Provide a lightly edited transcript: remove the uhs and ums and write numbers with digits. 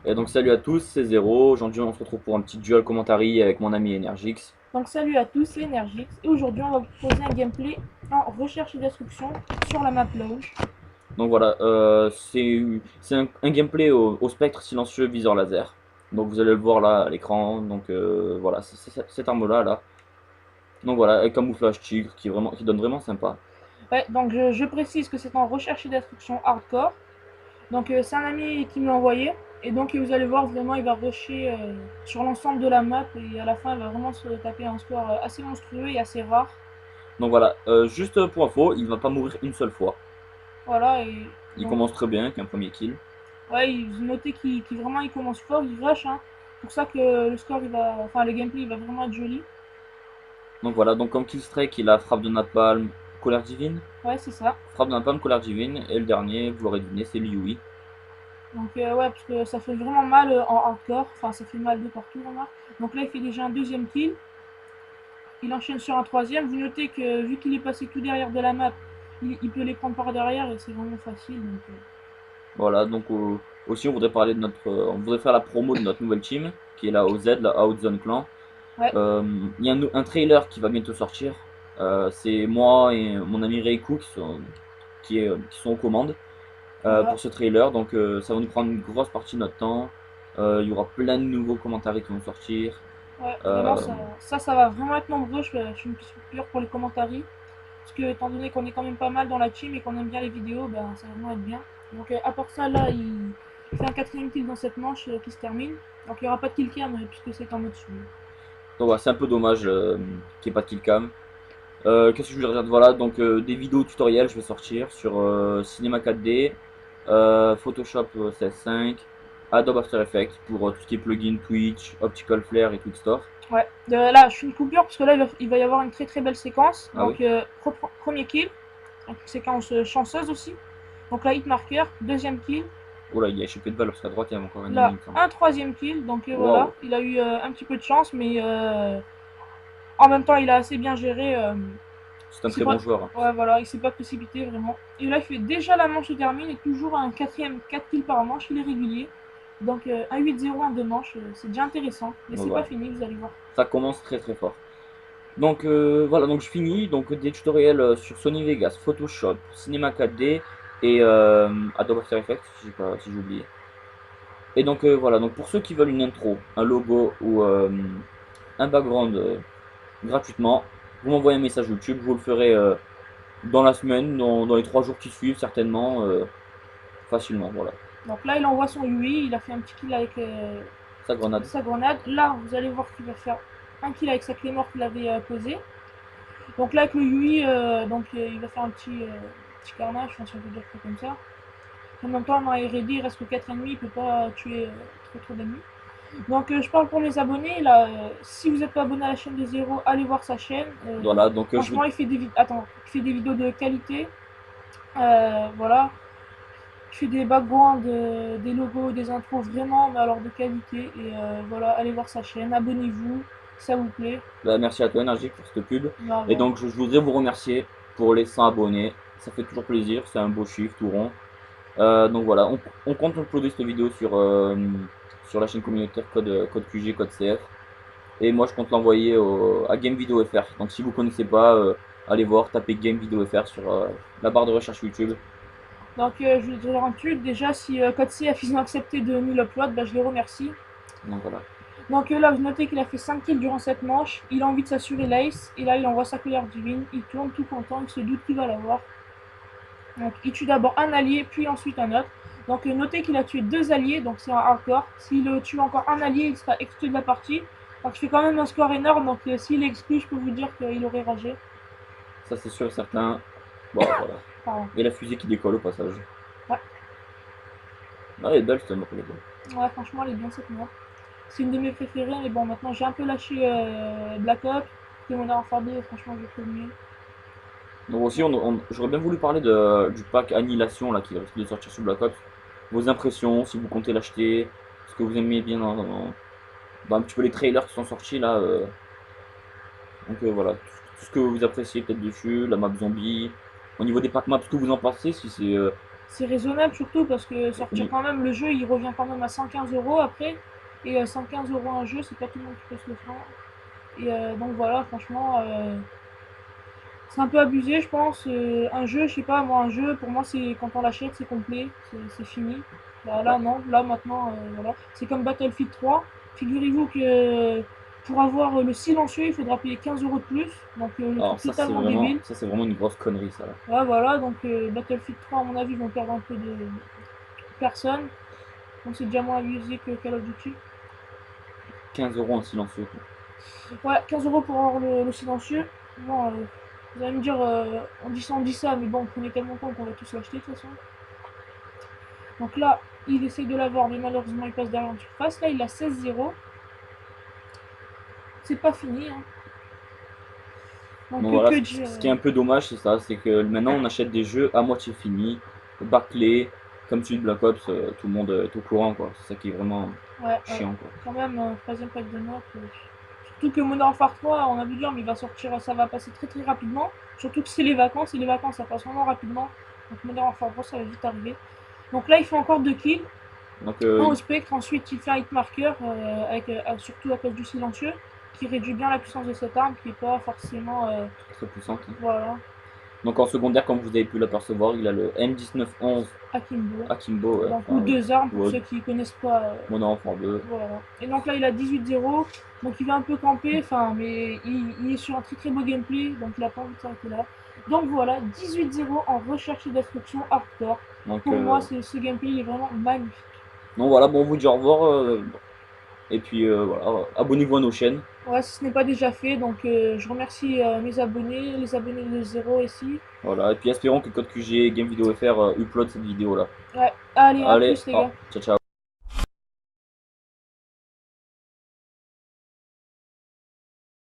Et donc salut à tous, c'est Zéro. Aujourd'hui on se retrouve pour un petit duel commentary avec mon ami Energix. Donc salut à tous, c'est Energix et aujourd'hui on va vous proposer un gameplay en recherche et destruction sur la map Loge. Donc voilà, c'est un gameplay au spectre silencieux viseur laser. Donc vous allez le voir là à l'écran. Donc voilà, c'est cette arme là. Donc voilà, avec camouflage tigre qui donne vraiment sympa. Ouais, donc je précise que c'est en recherche et destruction hardcore. Donc c'est un ami qui me l'a envoyé et donc vous allez voir vraiment il va rusher sur l'ensemble de la map et à la fin il va vraiment se taper un score assez monstrueux et assez rare. Donc voilà, juste pour info, il va pas mourir une seule fois. Voilà et Il donc commence très bien avec un premier kill. ouais, notez qu'il vraiment il commence fort, il rush hein. C'est pour ça que le score il va, enfin le gameplay il va vraiment être joli. Donc voilà, donc comme kill strike, il a frappe de napalm, colère divine. Ouais, c'est ça. Frappe de napalm, colère divine. Et le dernier, vous l'aurez deviné, c'est Liui. Donc ouais, parce que ça fait vraiment mal en hardcore, enfin ça fait mal de partout, remarque. Donc là il fait déjà un deuxième kill, il enchaîne sur un troisième. Vous notez que vu qu'il est passé tout derrière de la map, il peut les prendre par derrière et c'est vraiment facile. Donc, Voilà, donc aussi on voudrait parler de on voudrait faire la promo de notre nouvelle team, qui est la OZ, la Outzone Clan. ouais, Il y a un trailer qui va bientôt sortir. C'est moi et mon ami Reiku qui sont aux commandes voilà. pour ce trailer, donc ça va nous prendre une grosse partie de notre temps. Il y aura plein de nouveaux commentaires qui vont sortir. Ouais, vraiment Euh, ça va vraiment être nombreux, je suis une petite pure pour les commentaires. Parce que étant donné qu'on est quand même pas mal dans la team et qu'on aime bien les vidéos, ben ça va vraiment être bien. Donc à part ça là, il fait un quatrième kill dans cette manche qui se termine. Donc il n'y aura pas de kill cam puisque c'est en mode solo. donc voilà, c'est un peu dommage qu'il n'y ait pas de killcam. Qu'est-ce que je voulais dire? Voilà, donc des vidéos tutoriels je vais sortir sur Cinema 4D, Photoshop CS5, Adobe After Effects pour tout ce qui est plugin Twitch, Optical Flare et Quickstore. Ouais, là je suis une coupure parce que là il va y avoir une très très belle séquence. Ah oui? Donc premier kill, donc séquence chanceuse aussi. Donc là hit marker, deuxième kill, Oh là, il a échappé de balle parce qu'à droite il y a encore un ennemi, il là me semble. un troisième kill. Donc Waouh, voilà, il a eu un petit peu de chance, mais en même temps il a assez bien géré. c'est un très bon joueur, hein. Ouais voilà, il s'est pas précipité vraiment. Et là il fait déjà la manche se termine et toujours un quatrième 4 kills par manche, il est régulier. Donc un 8-0 en deux manches, c'est déjà intéressant. Mais Donc c'est pas voilà, fini, vous allez voir. ça commence très très fort. Donc voilà, donc je finis donc des tutoriels sur Sony Vegas, Photoshop, Cinema 4D et Adobe After Effects si j'ai oublié. Et donc voilà, donc pour ceux qui veulent une intro, un logo ou un background gratuitement, vous m'envoyez un message YouTube, je vous le ferai dans la semaine, dans les 3 jours qui suivent certainement, facilement, voilà. Donc là il envoie son UI, il a fait un petit kill avec Sa grenade. sa grenade. Là, vous allez voir qu'il va faire un kill avec sa Claymore qu'il avait posée. Donc là, avec le Yui, il va faire un petit carnage, enfin, si on peut dire ça comme ça. En même temps, dans R&D, il reste que 4 ennemis, il peut pas tuer trop d'ennemis. Donc je parle pour mes abonnés, là, si vous n'êtes pas abonné à la chaîne de Zéro, allez voir sa chaîne. Voilà, donc Franchement, il fait des vidéos de qualité. Voilà. Je fais des backgrounds, des logos, des intros vraiment, mais alors de qualité. Et voilà, allez voir sa chaîne, abonnez-vous, ça vous plaît. bah, merci à toi Énergie pour cette pub. Non, Et bon. donc je voudrais vous remercier pour les 100 abonnés, ça fait toujours plaisir, c'est un beau chiffre tout rond. Donc voilà, on compte uploader cette vidéo sur la chaîne communautaire code QG, code CF. Et moi je compte l'envoyer à Game Video FR. Donc si vous connaissez pas, allez voir, tapez Game Video FR sur la barre de recherche YouTube. Donc je vais dire un truc, déjà si Code CF ils ont accepté de nous l'upload, bah, je les remercie. Donc voilà. Donc là vous notez qu'il a fait 5 kills durant cette manche, il a envie de s'assurer l'ace, et là il envoie sa colère divine, il tourne tout content, il se doute qu'il va l'avoir. Donc il tue d'abord un allié, puis ensuite un autre. Donc notez qu'il a tué 2 alliés, donc c'est un hardcore. S'il tue encore un allié, il sera exclu de la partie. Donc il fait quand même un score énorme, donc s'il est exclu, je peux vous dire qu'il aurait ragé. Ça c'est sûr et certain. Bon voilà. Pardon. Et la fusée qui décolle au passage. Ouais. Ah, elle est belle cette map, elle est belle. Ouais, franchement, elle est bien cette map. C'est une de mes préférées, mais bon, maintenant j'ai un peu lâché Black Ops. C'était mon alphabet, franchement, j'ai fait mieux. Donc aussi, j'aurais bien voulu parler du pack Annihilation là, qui risque de sortir sur Black Ops. Vos impressions, si vous comptez l'acheter, ce que vous aimez bien dans un petit peu les trailers qui sont sortis là. Donc voilà, tout ce que vous appréciez peut-être dessus, la map zombie. Au niveau des pack maps, ce que vous en pensez, si c'est c'est raisonnable surtout parce que sortir quand même le jeu, il revient quand même à 115 euros après. Et 115 euros un jeu, c'est pas tout le monde qui peut se le faire. Et donc voilà, franchement, c'est un peu abusé, je pense. Un jeu, je sais pas, moi, un jeu, pour moi, c'est quand on l'achète, c'est complet, c'est fini. Bah, là, Ouais. non, là, maintenant, voilà. C'est comme Battlefield 3. Figurez-vous que pour avoir le silencieux, il faudra payer 15 euros de plus. Donc, le Alors truc totalement débile. ça c'est vraiment une grosse connerie ça là. Ouais, voilà, donc Battlefield 3, à mon avis, vont perdre un peu de personnes. Donc, c'est déjà moins abusé que Call of Duty. 15 € en silencieux. Ouais, 15 euros pour avoir le silencieux. Bon, vous allez me dire, on dit ça, mais bon, on prenait tellement compte qu'on va tous l'acheter de toute façon. Donc là, il essaye de l'avoir, mais malheureusement, il passe derrière en surface. Là, il a 16-0. C'est pas fini, hein. Donc, Donc voilà, que dire ce qui est un peu dommage, c'est ça, c'est que maintenant on achète des jeux à moitié finis, bâclés, comme celui de Black Ops, tout le monde est au courant, quoi. C'est ça qui est vraiment ouais, chiant, quoi. quand même, troisième pack de notes. Surtout que Modern Warfare 3, on a vu dire, mais il va sortir, ça va passer très très rapidement. Surtout que c'est les vacances, et les vacances, ça passe vraiment rapidement. Donc Modern Warfare 3, ça va vite arriver. Donc là, il fait encore 2 kills. Donc, Un au spectre, ensuite il fait un hitmarker, surtout à cause du silencieux, qui réduit bien la puissance de cette arme, qui n'est pas forcément. très puissante. Voilà, Donc en secondaire, comme vous avez pu l'apercevoir, il a le M1911 Akimbo. Akimbo, ouais. Donc, Enfin, ou deux armes pour ouais, ceux qui connaissent pas. Modern Warfare 2. Voilà. Et donc là, il a 18-0. Donc il va un peu camper, enfin, mais il est sur un très très beau gameplay, donc il a pas envie de s'arrêter là. Donc voilà, 18-0 en recherche et destruction hardcore. Donc, Pour moi, ce gameplay il est vraiment magnifique. donc voilà, bon, on vous dit au revoir. Et puis voilà, abonnez-vous à nos chaînes. Ouais, si ce n'est pas déjà fait, donc je remercie mes abonnés, les abonnés de Zéro ici. Voilà, et puis espérons que Code QG Game Vidéo FR upload cette vidéo là. Ouais, allez, à Allez, plus les gars. ciao ciao.